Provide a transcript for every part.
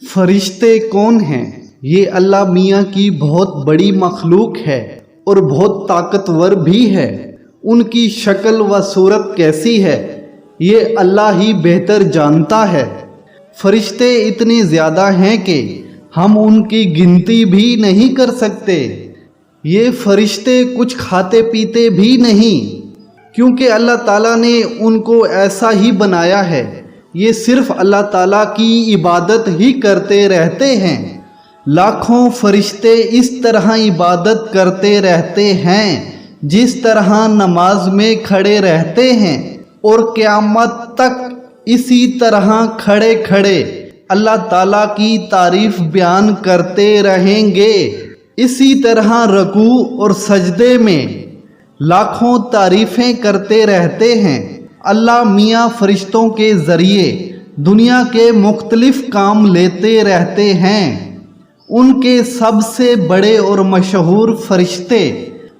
فرشتے کون ہیں؟ یہ اللہ میاں کی بہت بڑی مخلوق ہے اور بہت طاقتور بھی ہے۔ ان کی شکل و صورت کیسی ہے یہ اللہ ہی بہتر جانتا ہے۔ فرشتے اتنے زیادہ ہیں کہ ہم ان کی گنتی بھی نہیں کر سکتے۔ یہ فرشتے کچھ کھاتے پیتے بھی نہیں، کیونکہ اللہ تعالیٰ نے ان کو ایسا ہی بنایا ہے۔ یہ صرف اللہ تعالیٰ کی عبادت ہی کرتے رہتے ہیں۔ لاکھوں فرشتے اس طرح عبادت کرتے رہتے ہیں جس طرح نماز میں کھڑے رہتے ہیں، اور قیامت تک اسی طرح کھڑے کھڑے اللہ تعالیٰ کی تعریف بیان کرتے رہیں گے۔ اسی طرح رکوع اور سجدے میں لاکھوں تعریفیں کرتے رہتے ہیں۔ اللہ میاں فرشتوں کے ذریعے دنیا کے مختلف کام لیتے رہتے ہیں۔ ان کے سب سے بڑے اور مشہور فرشتے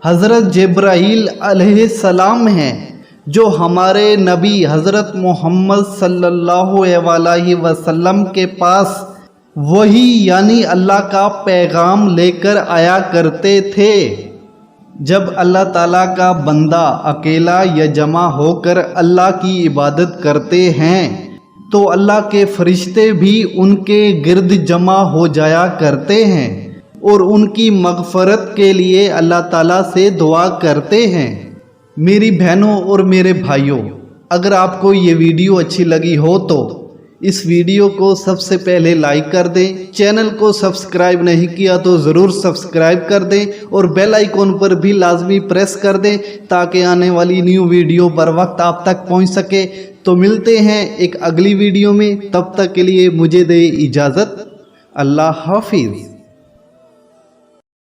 حضرت جبرائیل علیہ السلام ہیں، جو ہمارے نبی حضرت محمد صلی اللہ علیہ وسلم کے پاس وحی یعنی اللہ کا پیغام لے کر آیا کرتے تھے۔ جب اللہ تعالیٰ کا بندہ اکیلا یا جمع ہو کر اللہ کی عبادت کرتے ہیں تو اللہ کے فرشتے بھی ان کے گرد جمع ہو جایا کرتے ہیں اور ان کی مغفرت کے لیے اللہ تعالیٰ سے دعا کرتے ہیں۔ میری بہنوں اور میرے بھائیوں، اگر آپ کو یہ ویڈیو اچھی لگی ہو تو اس ویڈیو کو سب سے پہلے لائک کر دیں۔ چینل کو سبسکرائب نہیں کیا تو ضرور سبسکرائب کر دیں اور بیل آئیکن پر بھی لازمی پریس کر دیں تاکہ آنے والی نیو ویڈیو بر وقت آپ تک پہنچ سکے۔ تو ملتے ہیں ایک اگلی ویڈیو میں، تب تک کے لیے مجھے دے اجازت۔ اللہ حافظ۔